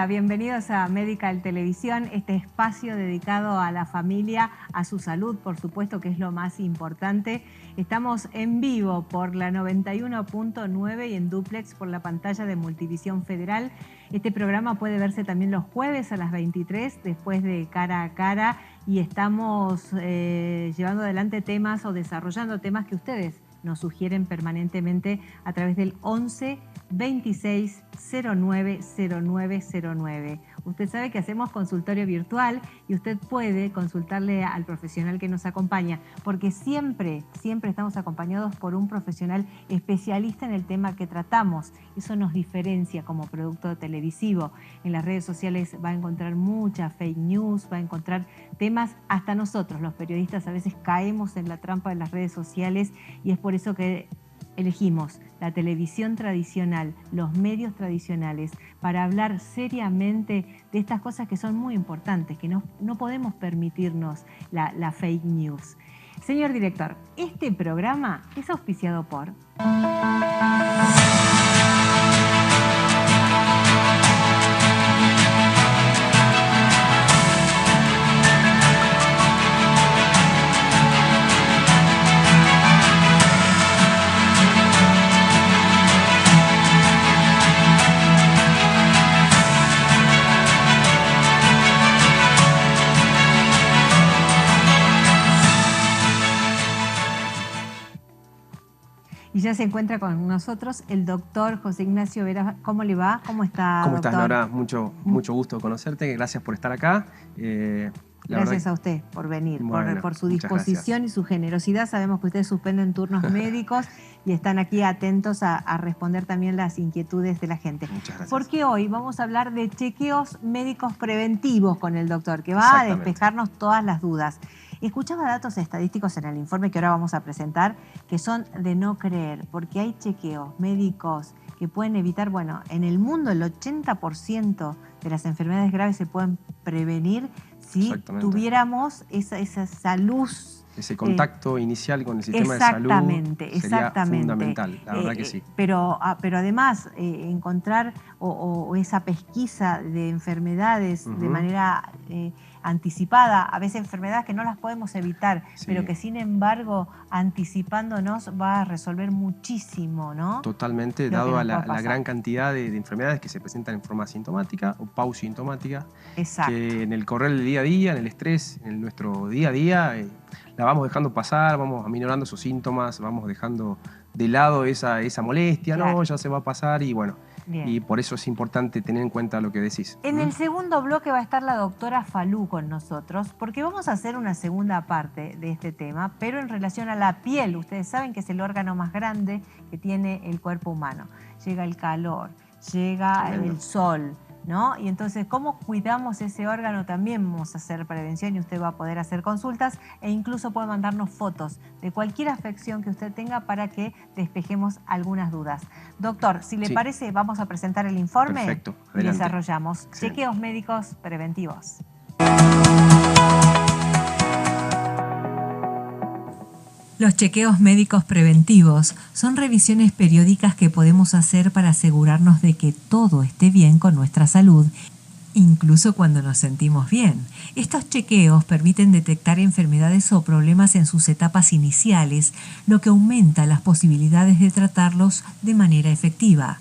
bienvenidos a Medical Televisión, este espacio dedicado a la familia, a su salud, por supuesto, que es lo más importante. Estamos en vivo por la 91.9 y en dúplex por la pantalla de Multivisión Federal. Este programa puede verse también los jueves a las 23, después de Cara a Cara, y estamos llevando adelante temas o desarrollando temas que ustedes nos sugieren permanentemente a través del 11 26 09 0909. Usted sabe que hacemos consultorio virtual y usted puede consultarle al profesional que nos acompaña, porque siempre estamos acompañados por un profesional especialista en el tema que tratamos. Eso nos diferencia como producto televisivo. En las redes sociales va a encontrar mucha fake news, va a encontrar temas, hasta nosotros los periodistas a veces caemos en la trampa de las redes sociales, y es por eso que elegimos la televisión tradicional, los medios tradicionales, para hablar seriamente de estas cosas que son muy importantes, que no podemos permitirnos la fake news. Señor director, este programa es auspiciado por... Y ya se encuentra con nosotros el doctor José Ignacio Vera. ¿Cómo le va? ¿Cómo está, ¿Cómo doctor? estás, Nora? Mucho gusto conocerte. Gracias por estar acá. Gracias a usted por venir, bueno, por su disposición y su generosidad. Sabemos que ustedes suspenden turnos médicos y están aquí atentos a responder también las inquietudes de la gente. Muchas gracias. Porque hoy vamos a hablar de chequeos médicos preventivos con el doctor, que va a despejarnos todas las dudas. Escuchaba datos estadísticos en el informe que ahora vamos a presentar que son de no creer, porque hay chequeos médicos que pueden evitar, bueno, en el mundo el 80% de las enfermedades graves se pueden prevenir si tuviéramos esa luz. Ese contacto inicial con el sistema de salud sería fundamental, la verdad que sí. Pero además encontrar o esa pesquisa de enfermedades de manera anticipada, a veces enfermedades que no las podemos evitar, pero que sin embargo anticipándonos va a resolver muchísimo, ¿no? Totalmente, dado a la gran cantidad de enfermedades que se presentan en forma asintomática o pausintomática, que en el correr del día a día, en el estrés, en nuestro día a día, la vamos dejando pasar, vamos aminorando esos síntomas, vamos dejando de lado esa molestia, no, ya se va a pasar, y bueno, y por eso es importante tener en cuenta lo que decís. En el segundo bloque va a estar la doctora Falú con nosotros, porque vamos a hacer una segunda parte de este tema, pero en relación a la piel. Ustedes saben que es el órgano más grande que tiene el cuerpo humano. Llega el calor, llega el sol, ¿no? Y entonces, ¿cómo cuidamos ese órgano? También vamos a hacer prevención y usted va a poder hacer consultas e incluso puede mandarnos fotos de cualquier afección que usted tenga para que despejemos algunas dudas. Doctor, si le parece, vamos a presentar el informe. Perfecto, y desarrollamos chequeos médicos preventivos. Los chequeos médicos preventivos son revisiones periódicas que podemos hacer para asegurarnos de que todo esté bien con nuestra salud, incluso cuando nos sentimos bien. Estos chequeos permiten detectar enfermedades o problemas en sus etapas iniciales, lo que aumenta las posibilidades de tratarlos de manera efectiva.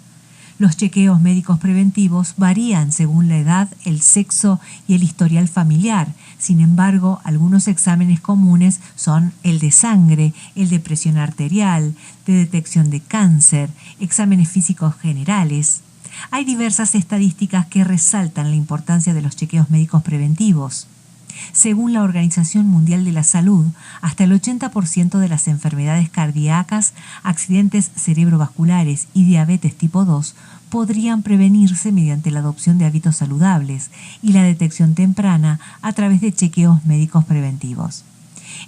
Los chequeos médicos preventivos varían según la edad, el sexo y el historial familiar. Sin embargo, algunos exámenes comunes son el de sangre, el de presión arterial, de detección de cáncer, exámenes físicos generales. Hay diversas estadísticas que resaltan la importancia de los chequeos médicos preventivos. Según la Organización Mundial de la Salud, hasta el 80% de las enfermedades cardíacas, accidentes cerebrovasculares y diabetes tipo 2 podrían prevenirse mediante la adopción de hábitos saludables y la detección temprana a través de chequeos médicos preventivos.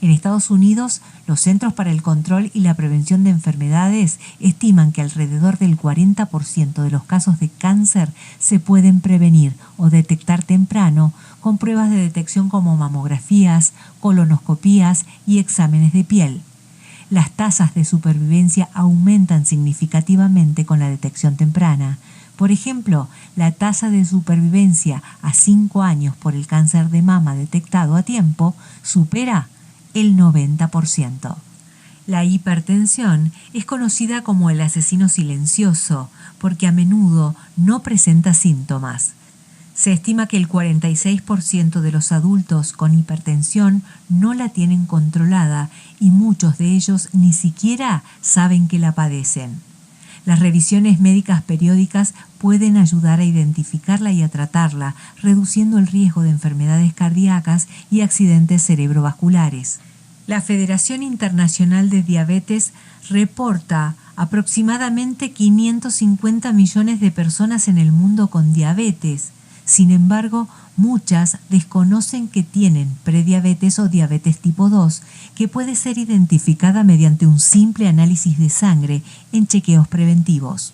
En Estados Unidos, los Centros para el Control y la Prevención de Enfermedades estiman que alrededor del 40% de los casos de cáncer se pueden prevenir o detectar temprano con pruebas de detección como mamografías, colonoscopías y exámenes de piel. Las tasas de supervivencia aumentan significativamente con la detección temprana. Por ejemplo, la tasa de supervivencia a 5 años por el cáncer de mama detectado a tiempo supera el 90%. La hipertensión es conocida como el asesino silencioso porque a menudo no presenta síntomas. Se estima que el 46% de los adultos con hipertensión no la tienen controlada y muchos de ellos ni siquiera saben que la padecen. Las revisiones médicas periódicas pueden ayudar a identificarla y a tratarla, reduciendo el riesgo de enfermedades cardíacas y accidentes cerebrovasculares. La Federación Internacional de Diabetes reporta aproximadamente 550 millones de personas en el mundo con diabetes. Sin embargo, muchas desconocen que tienen prediabetes o diabetes tipo 2, que puede ser identificada mediante un simple análisis de sangre en chequeos preventivos.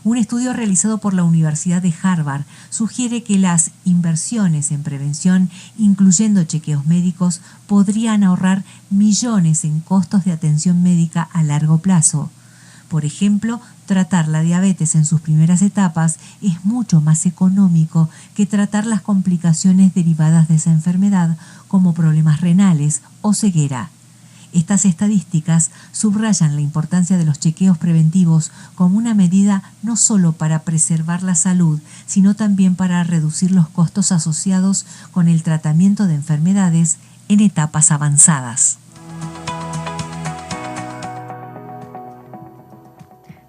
Un estudio realizado por la Universidad de Harvard sugiere que las inversiones en prevención, incluyendo chequeos médicos, podrían ahorrar millones en costos de atención médica a largo plazo. Por ejemplo, tratar la diabetes en sus primeras etapas es mucho más económico que tratar las complicaciones derivadas de esa enfermedad, como problemas renales o ceguera. Estas estadísticas subrayan la importancia de los chequeos preventivos como una medida no solo para preservar la salud, sino también para reducir los costos asociados con el tratamiento de enfermedades en etapas avanzadas.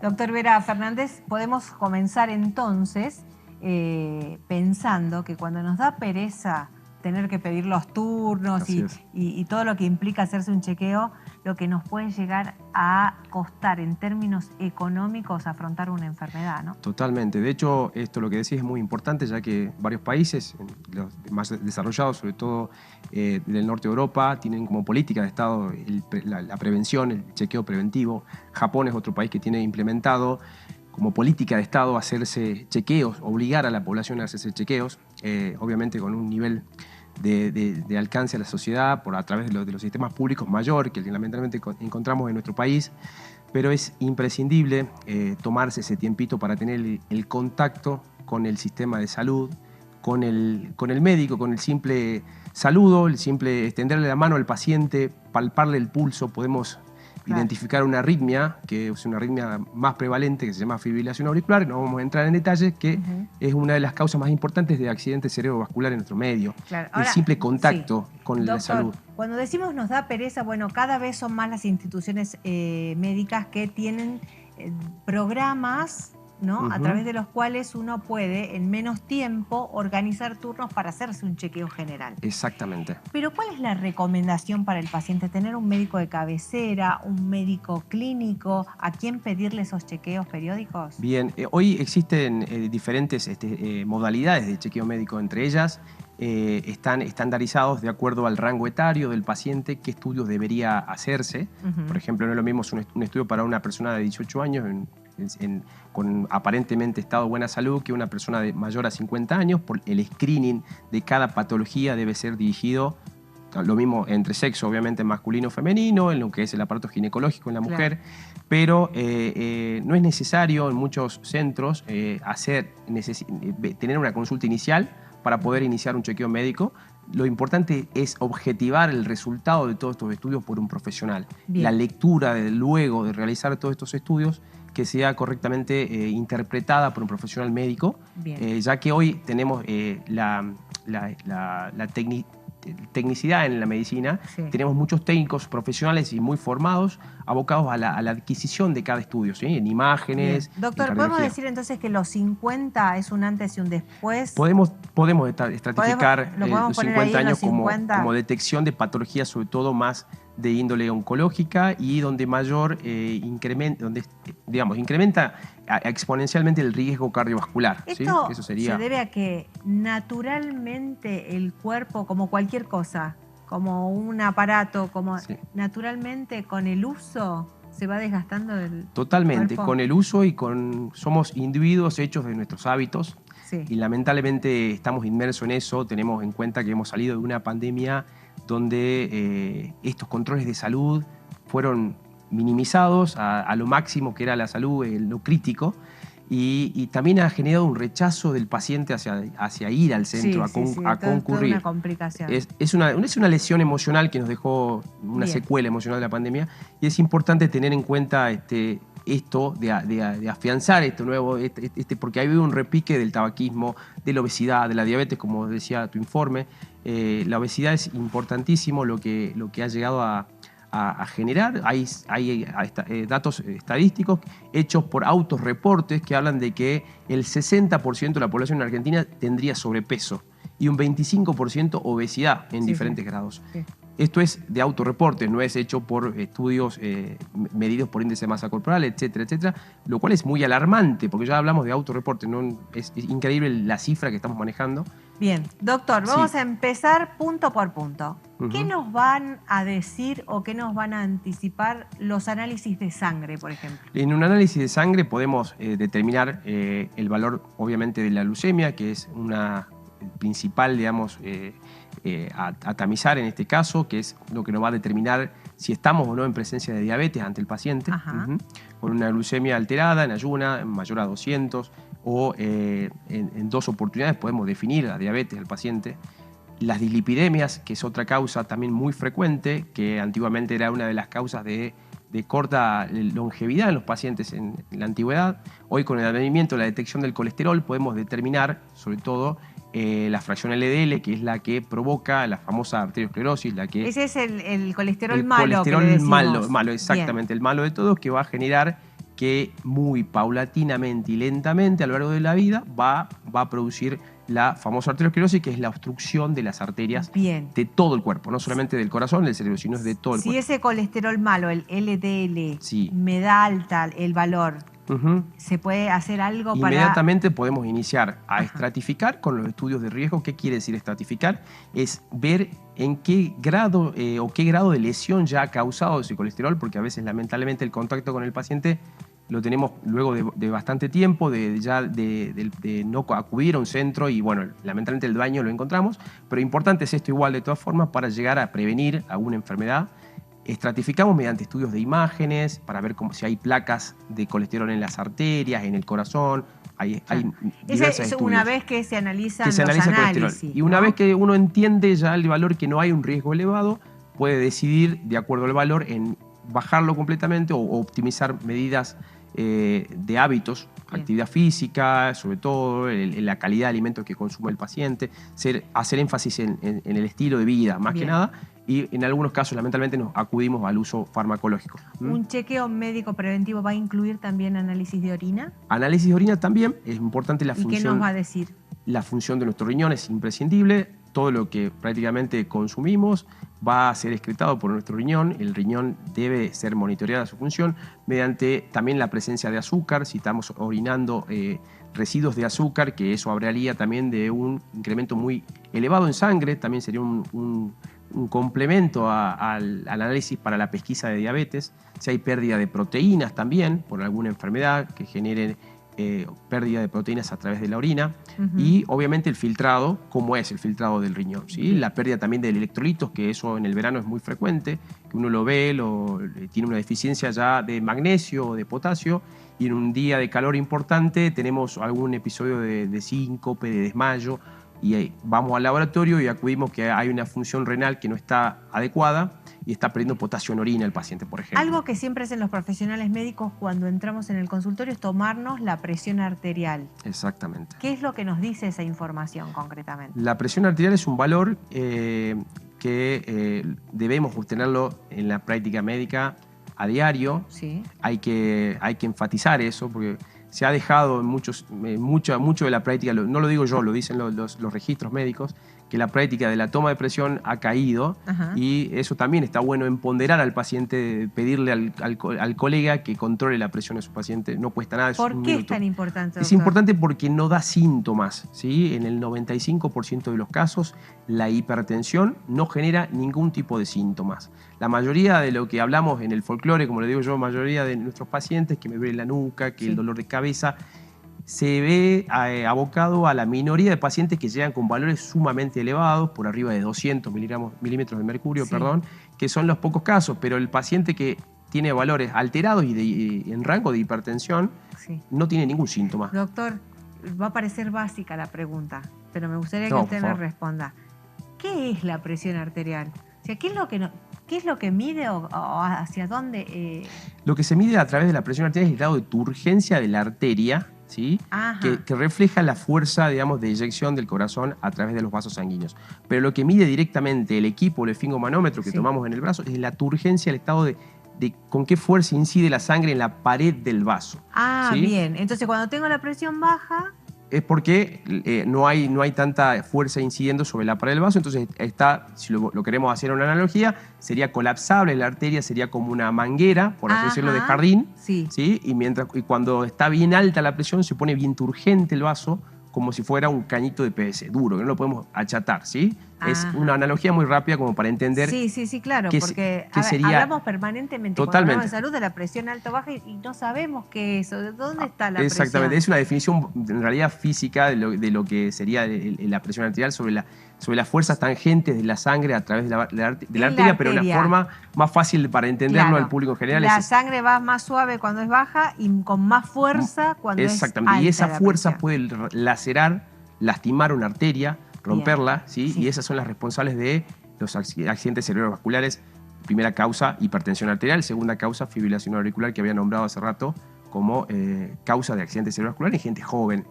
Doctor Vera Fernández, podemos comenzar entonces pensando que cuando nos da pereza tener que pedir los turnos y todo lo que implica hacerse un chequeo, lo que nos puede llegar a costar en términos económicos afrontar una enfermedad, ¿no? Totalmente. De hecho, esto lo que decís es muy importante, ya que varios países, los más desarrollados, sobre todo del norte de Europa, tienen como política de Estado la prevención, el chequeo preventivo. Japón es otro país que tiene implementado como política de Estado hacerse chequeos, obligar a la población a hacerse chequeos, obviamente con un nivel de alcance a la sociedad a través de los sistemas públicos mayor que lamentablemente encontramos en nuestro país, pero es imprescindible tomarse ese tiempito para tener el contacto con el sistema de salud, con el médico, con el simple saludo, el simple extenderle la mano al paciente, palparle el pulso. Podemos identificar una arritmia, que es una arritmia más prevalente, que se llama fibrilación auricular, no vamos a entrar en detalles, que es una de las causas más importantes de accidentes cerebrovasculares en nuestro medio. Claro. Ahora, el simple contacto con la salud. Cuando decimos nos da pereza, bueno, cada vez son más las instituciones médicas que tienen programas, ¿no? A través de los cuales uno puede, en menos tiempo, organizar turnos para hacerse un chequeo general. Exactamente. Pero ¿cuál es la recomendación para el paciente? ¿Tener un médico de cabecera, un médico clínico? ¿A quién pedirle esos chequeos periódicos? Bien, hoy existen diferentes modalidades de chequeo médico. Entre ellas están estandarizados de acuerdo al rango etario del paciente, qué estudios debería hacerse. Por ejemplo, no es lo mismo un estudio para una persona de 18 años con aparentemente estado de buena salud que una persona de mayor a 50 años. Por el screening de cada patología debe ser dirigido, lo mismo entre sexo, obviamente masculino o femenino, en lo que es el aparato ginecológico en la mujer, claro. Pero no es necesario en muchos centros tener una consulta inicial para poder iniciar un chequeo médico. Lo importante es objetivar el resultado de todos estos estudios por un profesional. Bien. La lectura luego de realizar todos estos estudios que sea correctamente interpretada por un profesional médico, ya que hoy tenemos la tecnicidad en la medicina. Sí. Tenemos muchos técnicos profesionales y muy formados abocados a la adquisición de cada estudio, ¿sí? En imágenes. Bien. Doctor, ¿podemos decir entonces que los 50 es un antes y un después? Podemos estratificar los 50 años como detección de patologías, sobre todo más de índole oncológica, y donde mayor incrementa exponencialmente el riesgo cardiovascular. Esto ¿sí? Eso sería... se debe a que naturalmente el cuerpo, como cualquier cosa, como un aparato, naturalmente con el uso se va desgastando el Totalmente, cuerpo. Con el uso somos individuos hechos de nuestros hábitos. Sí. Y lamentablemente estamos inmersos en eso. Tenemos en cuenta que hemos salido de una pandemia donde estos controles de salud fueron minimizados a lo máximo que era la salud, lo crítico, y también ha generado un rechazo del paciente hacia ir al centro, a concurrir. Una complicación. Es una lesión emocional que nos dejó una secuela emocional de la pandemia, y es importante tener en cuenta esto de afianzar esto nuevo, porque hay un repique del tabaquismo, de la obesidad, de la diabetes, como decía tu informe. La obesidad es importantísimo lo que ha llegado a generar. Hay datos estadísticos hechos por autorreportes que hablan de que el 60% de la población en Argentina tendría sobrepeso y un 25% obesidad en diferentes grados. Sí. Esto es de autorreportes, no es hecho por estudios medidos por índice de masa corporal, etcétera, etcétera, lo cual es muy alarmante, porque ya hablamos de autorreportes, ¿no? Es increíble la cifra que estamos manejando. Bien, doctor, vamos a empezar punto por punto. ¿Qué nos van a decir o qué nos van a anticipar los análisis de sangre, por ejemplo? En un análisis de sangre podemos determinar el valor, obviamente, de la leucemia, que es una principal, digamos, a tamizar en este caso, que es lo que nos va a determinar si estamos o no en presencia de diabetes ante el paciente. Con una glucemia alterada, en ayuna, mayor a 200, o en 2 oportunidades podemos definir la diabetes del paciente. Las dislipidemias, que es otra causa también muy frecuente, que antiguamente era una de las causas de corta longevidad en los pacientes en la antigüedad. Hoy, con el advenimiento de la detección del colesterol, podemos determinar, sobre todo, la fracción LDL, que es la que provoca la famosa arteriosclerosis. Ese es el colesterol malo. El colesterol malo, exactamente. Bien. El malo de todos, que va a generar que muy paulatinamente y lentamente a lo largo de la vida va a producir la famosa arteriosclerosis, que es la obstrucción de las arterias de todo el cuerpo, no solamente del corazón, del cerebro, sino de todo el cuerpo. Si ese colesterol malo, el LDL, me da alta el valor, ¿se puede hacer algo para...? Inmediatamente podemos iniciar a estratificar con los estudios de riesgo. ¿Qué quiere decir estratificar? Es ver en qué grado o qué grado de lesión ya ha causado ese colesterol, porque a veces, lamentablemente, el contacto con el paciente lo tenemos luego de bastante tiempo, de no acudir a un centro, y bueno, lamentablemente el daño lo encontramos, pero importante es esto igual de todas formas para llegar a prevenir alguna enfermedad. Estratificamos mediante estudios de imágenes para ver si hay placas de colesterol en las arterias, en el corazón. Hay diversos estudios. Una vez que se analizan los análisis, y una vez que uno entiende ya el valor, que no hay un riesgo elevado, puede decidir, de acuerdo al valor, en bajarlo completamente o optimizar medidas de hábitos, actividad física, sobre todo en la calidad de alimentos que consume el paciente, hacer énfasis en el estilo de vida, más que nada, y en algunos casos, lamentablemente, nos acudimos al uso farmacológico. ¿Un chequeo médico preventivo va a incluir también análisis de orina? Análisis de orina también, es importante la función. ¿Y qué nos va a decir? La función de nuestro riñón es imprescindible. Todo lo que prácticamente consumimos va a ser excretado por nuestro riñón. El riñón debe ser monitoreada su función mediante también la presencia de azúcar. Si estamos orinando residuos de azúcar, que eso hablaría también de un incremento muy elevado en sangre, también sería un complemento al análisis para la pesquisa de diabetes. Si hay pérdida de proteínas también por alguna enfermedad que genere pérdida de proteínas a través de la orina, y obviamente el filtrado, como es el filtrado del riñón, ¿sí? La pérdida también de electrolitos, que eso en el verano es muy frecuente, que uno lo ve, tiene una deficiencia ya de magnesio o de potasio, y en un día de calor importante tenemos algún episodio de síncope, de desmayo, y vamos al laboratorio y acudimos que hay una función renal que no está adecuada y está perdiendo potasio en orina el paciente, por ejemplo. Algo que siempre hacen los profesionales médicos cuando entramos en el consultorio es tomarnos la presión arterial. Exactamente. ¿Qué es lo que nos dice esa información concretamente? La presión arterial es un valor que debemos obtenerlo en la práctica médica a diario. Sí. Hay que enfatizar eso, porque se ha dejado mucho de la práctica, no lo digo yo, lo dicen los registros médicos, que la práctica de la toma de presión ha caído. Y eso también está bueno, empoderar al paciente, pedirle al colega que controle la presión de su paciente. No cuesta nada. ¿Por qué es tan importante, doctor? Es importante porque no da síntomas, ¿sí? En el 95% de los casos la hipertensión no genera ningún tipo de síntomas. La mayoría de lo que hablamos en el folclore, como le digo yo, mayoría de nuestros pacientes, que me duele la nuca, que el dolor de cabeza, se ve abocado a la minoría de pacientes que llegan con valores sumamente elevados, por arriba de 200 milímetros de mercurio, que son los pocos casos, pero el paciente que tiene valores alterados y en rango de hipertensión, no tiene ningún síntoma. Doctor, va a parecer básica la pregunta, pero me gustaría que usted me responda. ¿Qué es la presión arterial? O sea, ¿qué es lo que mide o hacia dónde? Lo que se mide a través de la presión arterial es el grado de turgencia de la arteria, ¿sí? Que refleja la fuerza, digamos, de eyección del corazón a través de los vasos sanguíneos. Pero lo que mide directamente el equipo, el esfingomanómetro que tomamos en el brazo, es la turgencia, el estado de con qué fuerza incide la sangre en la pared del vaso. ¿Sí? Bien. Entonces, cuando tengo la presión baja... Es porque no hay tanta fuerza incidiendo sobre la pared del vaso, entonces si lo queremos hacer una analogía, sería colapsable la arteria, sería como una manguera, por así decirlo, de jardín. ¿Sí? Y cuando está bien alta la presión, se pone bien turgente el vaso, como si fuera un cañito de PVC, duro, que no lo podemos achatar, ¿sí? Es una analogía muy rápida como para entender. Sí, claro, porque hablamos permanentemente cuando hablamos de salud de la presión alta o baja y no sabemos qué es eso, ¿de dónde está la presión? Exactamente, es una definición en realidad física de lo que sería la presión arterial sobre las fuerzas tangentes de la sangre a través de la arteria, pero una forma más fácil para entenderlo al público en general. La sangre va más suave cuando es baja y con más fuerza cuando es alta. Exactamente, y esa fuerza puede lacerar, lastimar una arteria, romperla, ¿sí? Y esas son las responsables de los accidentes cerebrovasculares. Primera causa, hipertensión arterial. Segunda causa, fibrilación auricular, que había nombrado hace rato como causa de accidente cerebrovascular en gente joven.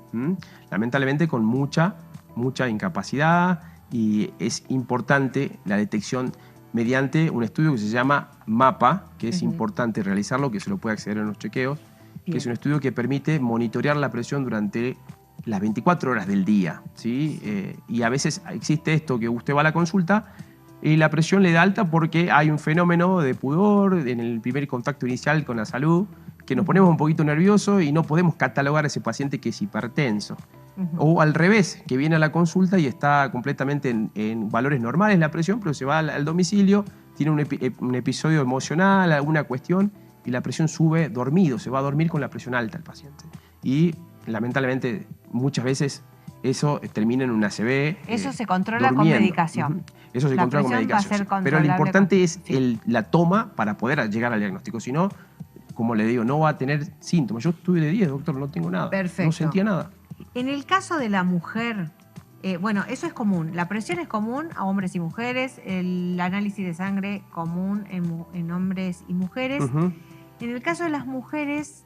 Lamentablemente con mucha incapacidad, y es importante la detección mediante un estudio que se llama MAPA, que es importante realizarlo, que se lo puede acceder en los chequeos, que es un estudio que permite monitorear la presión durante las 24 horas del día, ¿sí? Y a veces existe esto, que usted va a la consulta y la presión le da alta porque hay un fenómeno de pudor en el primer contacto inicial con la salud, que nos ponemos un poquito nerviosos y no podemos catalogar a ese paciente que es hipertenso. O al revés, que viene a la consulta y está completamente en valores normales la presión, pero se va al domicilio, tiene un episodio emocional, alguna cuestión, y la presión sube dormido, se va a dormir con la presión alta el paciente. Y lamentablemente muchas veces eso termina en un ACV. Eso se controla con medicación. Eso se controla con medicación. Pero lo importante es la toma para poder llegar al diagnóstico. Si no, como le digo, no va a tener síntomas. Yo estuve de 10, doctor, no tengo nada. Perfecto. No sentía nada. En el caso de la mujer, bueno, eso es común. La presión es común a hombres y mujeres. El análisis de sangre común en hombres y mujeres. En el caso de las mujeres,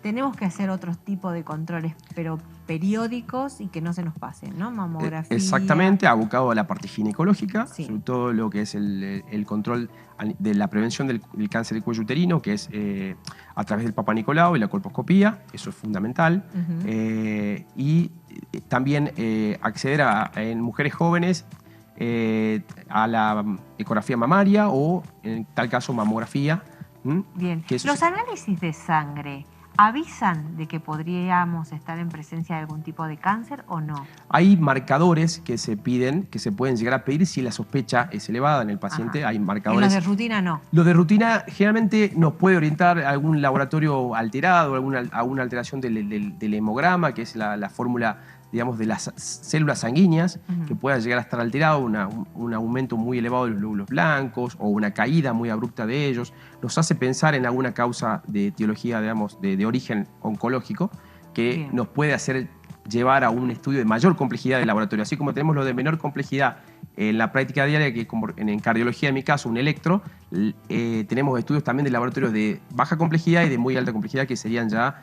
tenemos que hacer otros tipos de controles, pero periódicos y que no se nos pasen, ¿no? Mamografía. Exactamente, abocado a la parte ginecológica, sobre todo lo que es el control de la prevención del cáncer de cuello uterino, que es a través del Papa Nicolau y la colposcopía, eso es fundamental. Y también acceder en mujeres jóvenes a la ecografía mamaria o, en tal caso, mamografía. Bien. Los análisis de sangre ¿avisan de que podríamos estar en presencia de algún tipo de cáncer o no? Hay marcadores que se piden, que se pueden llegar a pedir si la sospecha es elevada en el paciente. Hay marcadores. ¿En los de rutina no? Los de rutina generalmente nos puede orientar a algún laboratorio alterado, alguna alteración del hemograma, que es la fórmula, digamos, de las células sanguíneas, que pueda llegar a estar alterado, un aumento muy elevado de los glóbulos blancos o una caída muy abrupta de ellos. Nos hace pensar en alguna causa de etiología, digamos, de origen oncológico, que nos puede hacer llevar a un estudio de mayor complejidad de laboratorio. Así como tenemos lo de menor complejidad en la práctica diaria, que como en cardiología, en mi caso, un electro, tenemos estudios también de laboratorios de baja complejidad y de muy alta complejidad, que serían ya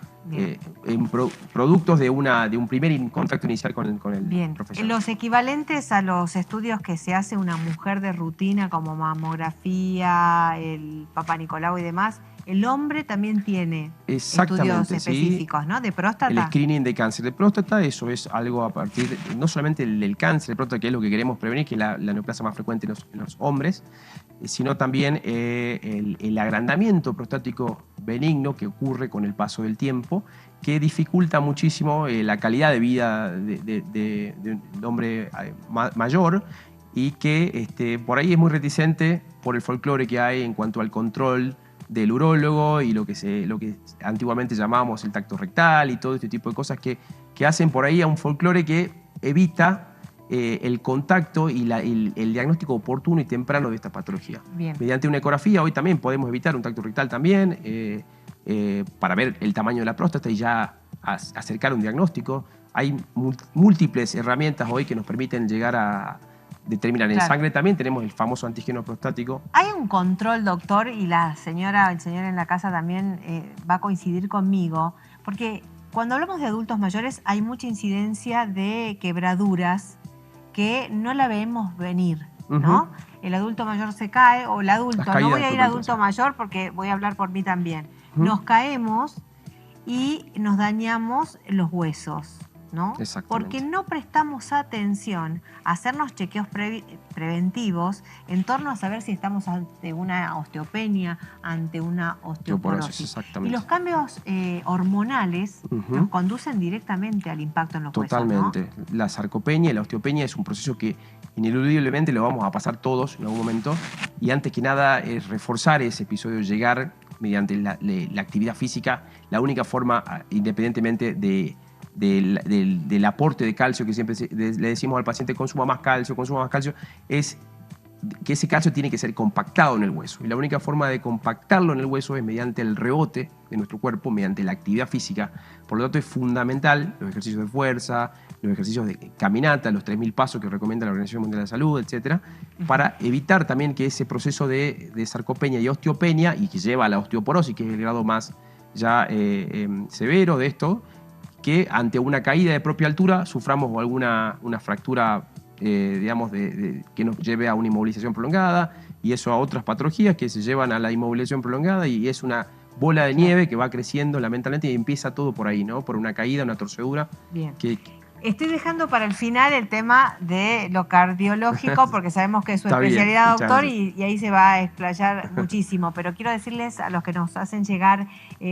productos de un primer contacto inicial con el profesional. Los equivalentes a los estudios que se hace una mujer de rutina, como mamografía, el Papa Nicolau y demás, el hombre también tiene estudios específicos, ¿no? De próstata. El screening de cáncer de próstata, eso es algo a partir, no solamente del cáncer de próstata, que es lo que queremos prevenir, que es la neoplasia más frecuente en los hombres, sino también el agrandamiento prostático benigno que ocurre con el paso del tiempo, que dificulta muchísimo la calidad de vida de un hombre mayor, y que por ahí es muy reticente por el folclore que hay en cuanto al control del urólogo y lo que antiguamente llamábamos el tacto rectal y todo este tipo de cosas que hacen por ahí a un folclore que evita el contacto y el diagnóstico oportuno y temprano de esta patología. Bien. Mediante una ecografía hoy también podemos evitar un tacto rectal también, para ver el tamaño de la próstata y ya acercar un diagnóstico. Hay múltiples herramientas hoy que nos permiten llegar a determinar. En sangre también tenemos el famoso antígeno prostático. ¿Hay un control, doctor? Y la señora, el señor en la casa también va a coincidir conmigo, porque cuando hablamos de adultos mayores hay mucha incidencia de quebraduras que no la vemos venir, ¿no? El adulto mayor se cae, o el adulto, no voy a ir adulto mayor porque voy a hablar por mí también. Nos caemos y nos dañamos los huesos, ¿no? Porque no prestamos atención a hacernos chequeos preventivos en torno a saber si estamos ante una osteopenia, ante una osteoporosis. Y los cambios hormonales nos conducen directamente al impacto en los huesos, Totalmente. ¿no? La sarcopenia y la osteopenia es un proceso que ineludiblemente lo vamos a pasar todos en algún momento, y antes que nada es reforzar ese episodio, llegar mediante la actividad física, la única forma, independientemente del aporte de calcio que siempre le decimos al paciente: consuma más calcio, es que ese calcio tiene que ser compactado en el hueso. Y la única forma de compactarlo en el hueso es mediante el rebote de nuestro cuerpo, mediante la actividad física. Por lo tanto, es fundamental los ejercicios de fuerza, los ejercicios de caminata, los 3.000 pasos que recomienda la Organización Mundial de la Salud, etcétera, para evitar también que ese proceso de sarcopenia y osteopenia, y que lleva a la osteoporosis, que es el grado más ya severo de esto, que ante una caída de propia altura suframos una fractura, digamos, que nos lleve a una inmovilización prolongada, y eso a otras patologías que se llevan a la inmovilización prolongada, y es una bola de nieve que va creciendo lamentablemente, y empieza todo por ahí, ¿no? Por una caída, una torcedura. Bien. Estoy dejando para el final el tema de lo cardiológico, porque sabemos que es su especialidad, doctor, y ahí se va a explayar muchísimo. Pero quiero decirles a los que nos hacen llegar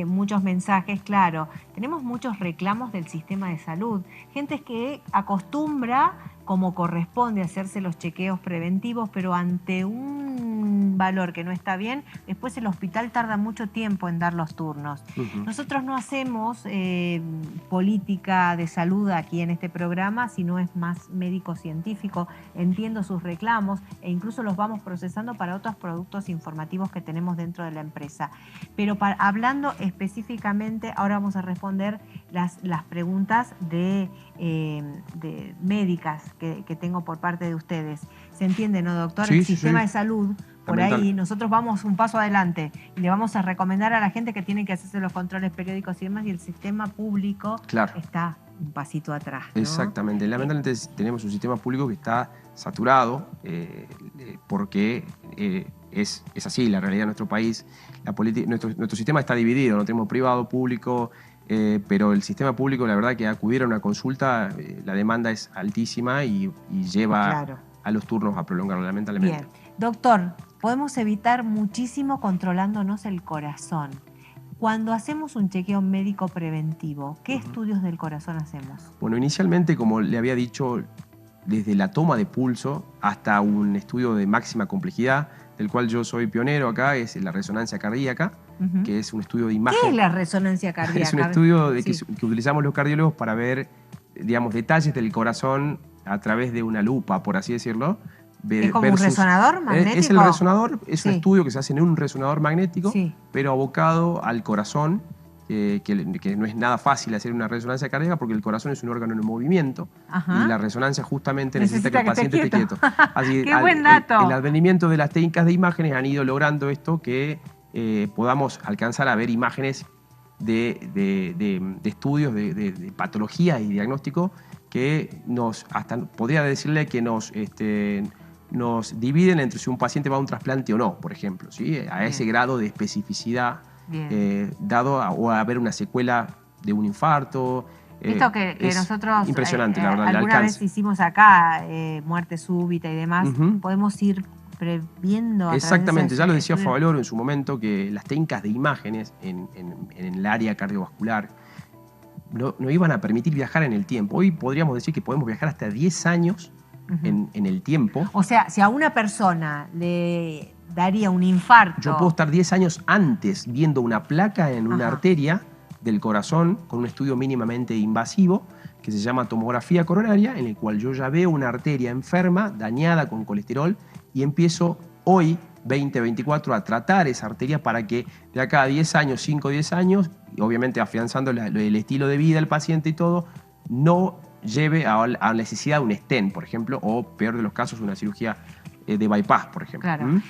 muchos mensajes, claro, tenemos muchos reclamos del sistema de salud. Gente que acostumbra, como corresponde, hacerse los chequeos preventivos, pero ante un valor que no está bien, después el hospital tarda mucho tiempo en dar los turnos. Nosotros no hacemos política de salud aquí en este programa, sino es más médico-científico. Entiendo sus reclamos e incluso los vamos procesando para otros productos informativos que tenemos dentro de la empresa. Pero hablando específicamente, ahora vamos a responder las preguntas de médicas que tengo por parte de ustedes. ¿Se entiende, no, doctor? Sí, el sistema de salud, por ahí, nosotros vamos un paso adelante y le vamos a recomendar a la gente que tiene que hacerse los controles periódicos y demás, y el sistema público está un pasito atrás, ¿no? Exactamente. Lamentablemente tenemos un sistema público que está saturado, porque es así la realidad de nuestro país. Nuestro sistema está dividido, no tenemos privado, público, pero el sistema público, la verdad, que acudir a una consulta, la demanda es altísima y lleva a los turnos a prolongarlo, lamentablemente. Bien. Doctor, podemos evitar muchísimo controlándonos el corazón. Cuando hacemos un chequeo médico preventivo, ¿qué estudios del corazón hacemos? Bueno, inicialmente, como le había dicho, desde la toma de pulso hasta un estudio de máxima complejidad, del cual yo soy pionero acá, es la resonancia cardíaca, que es un estudio de imagen. ¿Qué es la resonancia cardíaca? Es un estudio que utilizamos los cardiólogos para ver, digamos, detalles del corazón a través de una lupa, por así decirlo. ¿Es como un resonador magnético? Es el resonador, es un estudio que se hace en un resonador magnético, pero abocado al corazón, que no es nada fácil hacer una resonancia cardíaca porque el corazón es un órgano en movimiento, y la resonancia justamente necesita que el paciente esté quieto. Así, ¡Qué buen dato! El advenimiento de las técnicas de imágenes han ido logrando esto, que podamos alcanzar a ver imágenes de estudios de patología y diagnóstico que hasta podría decirle que nos dividen entre si un paciente va a un trasplante o no, por ejemplo, ¿sí? A ese grado de especificidad, dado o a haber una secuela de un infarto. Esto que nosotros impresionante, la verdad, alguna vez hicimos acá, muerte súbita y demás, podemos ir previendo. Exactamente, ya lo decía Favaloro en su momento, que las técnicas de imágenes en el área cardiovascular no iban a permitir viajar en el tiempo. Hoy podríamos decir que podemos viajar hasta 10 años en el tiempo. O sea, si a una persona le daría un infarto... Yo puedo estar 10 años antes viendo una placa en una arteria del corazón con un estudio mínimamente invasivo que se llama tomografía coronaria, en el cual yo ya veo una arteria enferma, dañada con colesterol, y empiezo hoy, 2024, a tratar esa arteria para que de acá a 10 años, 5 o 10 años, y obviamente afianzando el estilo de vida del paciente y todo, no lleve a la necesidad de un stent, por ejemplo, o peor de los casos, una cirugía de bypass, por ejemplo. Claro.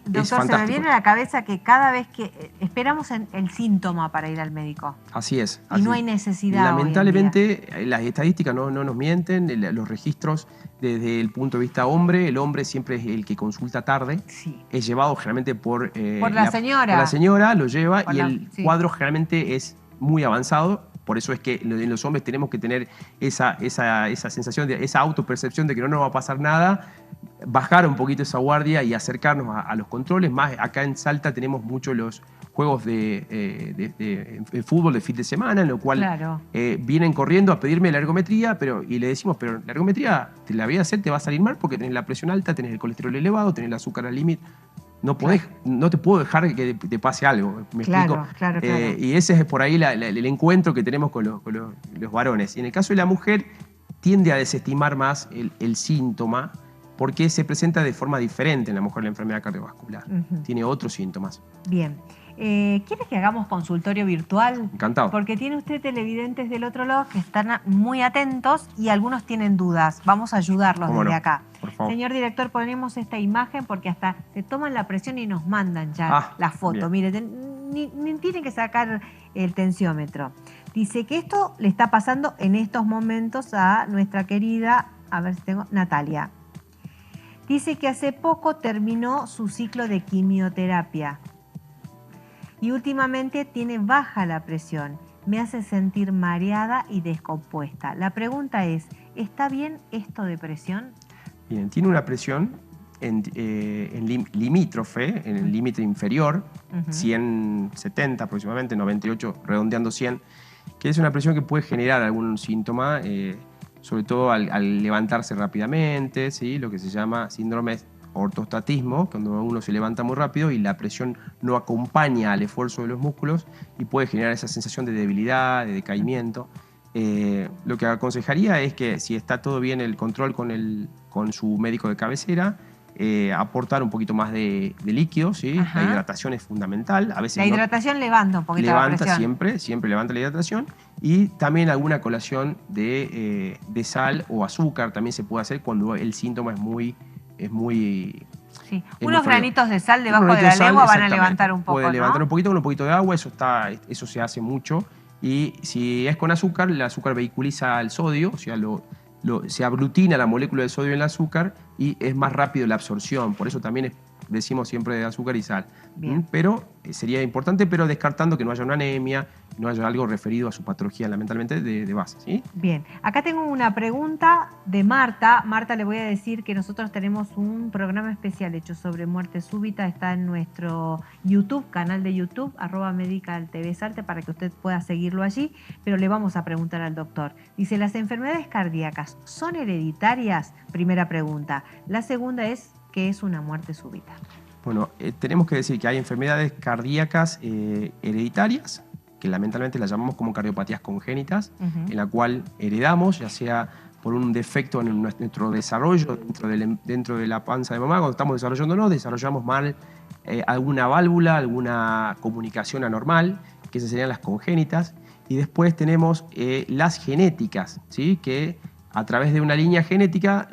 Doctor, se me viene a la cabeza que cada vez que esperamos el síntoma para ir al médico. Así es. Y no hay necesidad. Lamentablemente, las estadísticas no nos mienten, los registros desde el punto de vista hombre, el hombre siempre es el que consulta tarde. Sí. Es llevado generalmente por la señora. Por la señora, lo lleva y el cuadro generalmente es muy avanzado. Por eso es que en los hombres tenemos que tener esa sensación, esa autopercepción de que no nos va a pasar nada, bajar un poquito esa guardia y acercarnos a los controles. Más acá en Salta tenemos mucho los juegos de fútbol de fin de semana, en lo cual vienen corriendo a pedirme la ergometría, y le decimos, pero la ergometría te la voy a hacer, te va a salir mal porque tenés la presión alta, tenés el colesterol elevado, tenés el azúcar al límite. No te puedo dejar que te pase algo, ¿me explico? Claro. Y ese es por ahí el encuentro que tenemos con los varones. Y en el caso de la mujer, tiende a desestimar más el síntoma porque se presenta de forma diferente en la mujer la enfermedad cardiovascular. Tiene otros síntomas. Bien. ¿Quieres que hagamos consultorio virtual? Encantado. Porque tiene usted televidentes del otro lado que están muy atentos y algunos tienen dudas. Vamos a ayudarlos desde acá. Por favor. Señor director, ponemos esta imagen porque hasta se toman la presión y nos mandan ya la foto. Mire, ni tienen que sacar el tensiómetro. Dice que esto le está pasando en estos momentos a nuestra querida, a ver si tengo, Natalia. Dice que hace poco terminó su ciclo de quimioterapia y últimamente tiene baja la presión. Me hace sentir mareada y descompuesta. La pregunta es, ¿está bien esto de presión? Bien, tiene una presión en limítrofe, en el límite inferior, 170 aproximadamente, 98, redondeando 100, que es una presión que puede generar algún síntoma, sobre todo al levantarse rápidamente, ¿sí? Lo que se llama síndrome ortostatismo, cuando uno se levanta muy rápido y la presión no acompaña al esfuerzo de los músculos y puede generar esa sensación de debilidad, de decaimiento. Lo que aconsejaría es que si está todo bien el control con su médico de cabecera, aportar un poquito más de líquido, ¿sí? La hidratación es fundamental. A veces la hidratación levanta un poquito la presión. Siempre levanta la hidratación. Y también alguna colación de sal o azúcar también se puede hacer cuando el síntoma es muy sí. Unos granitos de sal debajo de la lengua van a levantar un poco, puede levantar un poquito con un poquito de agua, eso se hace mucho. Y si es con azúcar, el azúcar vehiculiza el sodio, o sea, se aglutina la molécula de sodio en el azúcar y es más rápido la absorción. Por eso también decimos siempre de azúcar y sal. Pero sería importante, pero descartando que no haya una anemia, no haya algo referido a su patología, lamentablemente, de base. ¿Sí? Bien, acá tengo una pregunta de Marta. Marta, le voy a decir que nosotros tenemos un programa especial hecho sobre muerte súbita. Está en nuestro YouTube, canal de YouTube, @medicaltvsalte, para que usted pueda seguirlo allí. Pero le vamos a preguntar al doctor. Dice, ¿las enfermedades cardíacas son hereditarias? Primera pregunta. La segunda es, ¿qué es una muerte súbita? Bueno, tenemos que decir que hay enfermedades cardíacas hereditarias, que lamentablemente las llamamos como cardiopatías congénitas, en la cual heredamos, ya sea por un defecto en nuestro desarrollo dentro de la panza de mamá, cuando estamos desarrollándonos, desarrollamos mal alguna válvula, alguna comunicación anormal, que esas serían las congénitas, y después tenemos las genéticas, ¿sí? Que a través de una línea genética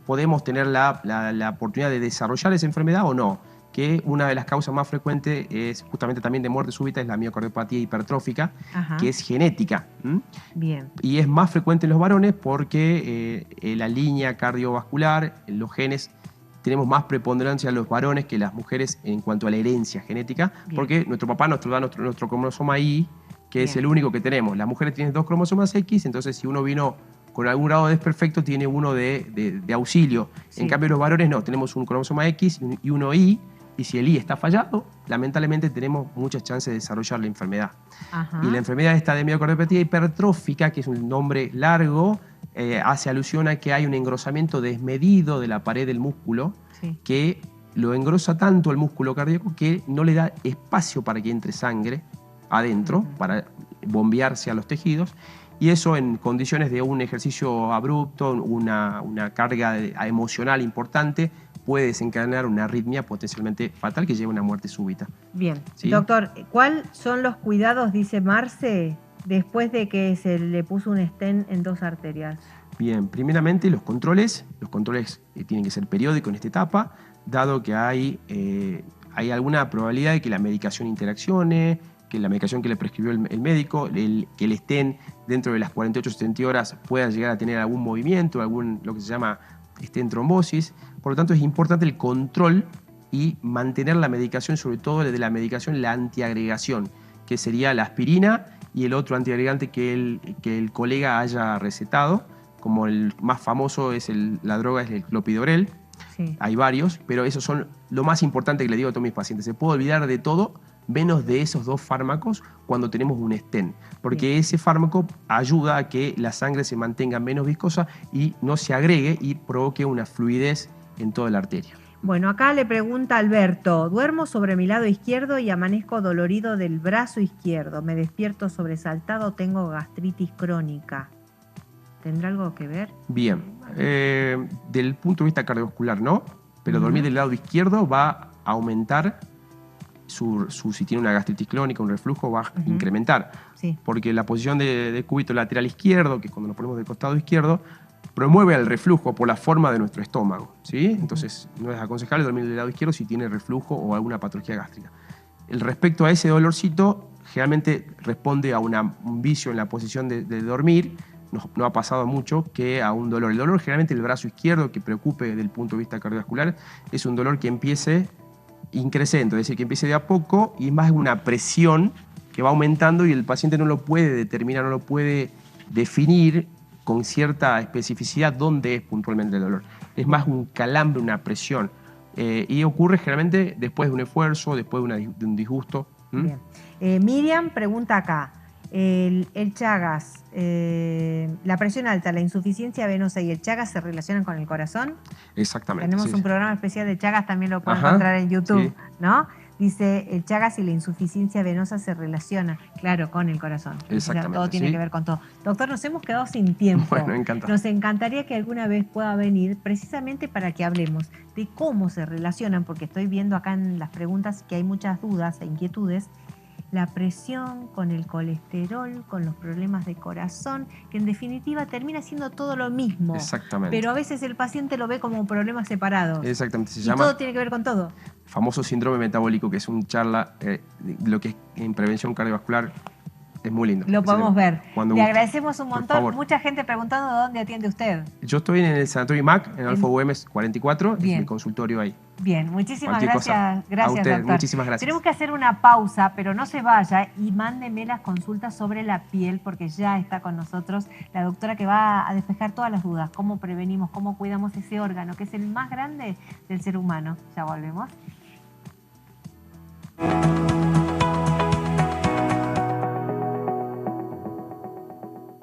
podemos tener la oportunidad de desarrollar esa enfermedad o no, que una de las causas más frecuentes es justamente también de muerte súbita, es la miocardiopatía hipertrófica, que es genética. Bien. Y es más frecuente en los varones porque la línea cardiovascular, los genes, tenemos más preponderancia en los varones que las mujeres en cuanto a la herencia genética, porque nuestro papá nos da nuestro cromosoma Y, que es el único que tenemos. Las mujeres tienen 2 cromosomas X, entonces si uno vino con algún grado de desperfecto, tiene uno de auxilio. En cambio, los varones no, tenemos un cromosoma X y uno Y, y si el I está fallado, lamentablemente tenemos muchas chances de desarrollar la enfermedad. Y la enfermedad esta de miocardiopatía hipertrófica, que es un nombre largo, hace alusión a que hay un engrosamiento desmedido de la pared del músculo, que lo engrosa tanto el músculo cardíaco que no le da espacio para que entre sangre adentro, para bombearse a los tejidos, y eso en condiciones de un ejercicio abrupto, una carga emocional importante, puede desencadenar una arritmia potencialmente fatal que lleva a una muerte súbita. Bien. ¿Sí? Doctor, ¿cuáles son los cuidados, dice Marce, después de que se le puso un stent en 2 arterias? Bien, primeramente los controles tienen que ser periódicos en esta etapa, dado que hay alguna probabilidad de que la medicación interaccione, que la medicación que le prescribió el médico, que el stent dentro de las 48-70 horas pueda llegar a tener algún movimiento, lo que se llama stent trombosis. Por lo tanto, es importante el control y mantener la medicación, sobre todo de la medicación, la antiagregación, que sería la aspirina y el otro antiagregante que el colega haya recetado. Como el más famoso la droga es el clopidogrel. Sí. Hay varios, pero esos son lo más importante que le digo a todos mis pacientes. Se puede olvidar de todo menos de esos 2 fármacos cuando tenemos un stent, porque bien, ese fármaco ayuda a que la sangre se mantenga menos viscosa y no se agregue y provoque una fluidez en toda la arteria. Bueno, acá le pregunta Alberto, duermo sobre mi lado izquierdo y amanezco dolorido del brazo izquierdo, me despierto sobresaltado, tengo gastritis crónica. ¿Tendrá algo que ver? Bien, del punto de vista cardiovascular no, pero dormir del lado izquierdo va a aumentar si tiene una gastritis crónica, un reflujo, va a incrementar. Sí. Porque la posición de cúbito lateral izquierdo, que es cuando nos ponemos del costado izquierdo, promueve el reflujo por la forma de nuestro estómago, ¿sí? Entonces no es aconsejable dormir del lado izquierdo si tiene reflujo o alguna patología gástrica. Respecto a ese dolorcito, generalmente responde a un vicio en la posición de dormir. No ha pasado mucho que a un dolor. El dolor generalmente del brazo izquierdo, que preocupe desde el punto de vista cardiovascular, es un dolor que empiece increciendo, es decir, que empiece de a poco y más una presión que va aumentando y el paciente no lo puede determinar, no lo puede definir con cierta especificidad dónde es puntualmente el dolor. Es más un calambre, una presión. Y ocurre generalmente después de un esfuerzo, después de un disgusto. Bien. Miriam pregunta acá. El Chagas, la presión alta, la insuficiencia venosa y el Chagas se relacionan con el corazón. Exactamente. Tenemos un programa especial de Chagas, también lo pueden encontrar en YouTube, sí, ¿no? Dice, el Chagas y la insuficiencia venosa se relacionan, claro, con el corazón. Exactamente. Todo tiene que ver con todo. Doctor, nos hemos quedado sin tiempo. Bueno, encantado. Nos encantaría que alguna vez pueda venir precisamente para que hablemos de cómo se relacionan, porque estoy viendo acá en las preguntas que hay muchas dudas e inquietudes, la presión, con el colesterol, con los problemas de corazón, que en definitiva termina siendo todo lo mismo. Exactamente. Pero a veces el paciente lo ve como problemas separados. Exactamente. Se llama todo tiene que ver con todo. Famoso síndrome metabólico, que es un charla de lo que es en prevención cardiovascular. Es muy lindo. Lo podemos ver. Le agradecemos un montón. Mucha gente preguntando dónde atiende usted. Yo estoy en el Sanatorio IMAC, en Alfa Güemes 44, es mi consultorio ahí. Bien, muchísimas gracias. Gracias, a usted, doctor. Muchísimas gracias. Tenemos que hacer una pausa, pero no se vaya y mándeme las consultas sobre la piel, porque ya está con nosotros la doctora que va a despejar todas las dudas. Cómo prevenimos, cómo cuidamos ese órgano, que es el más grande del ser humano. Ya volvemos.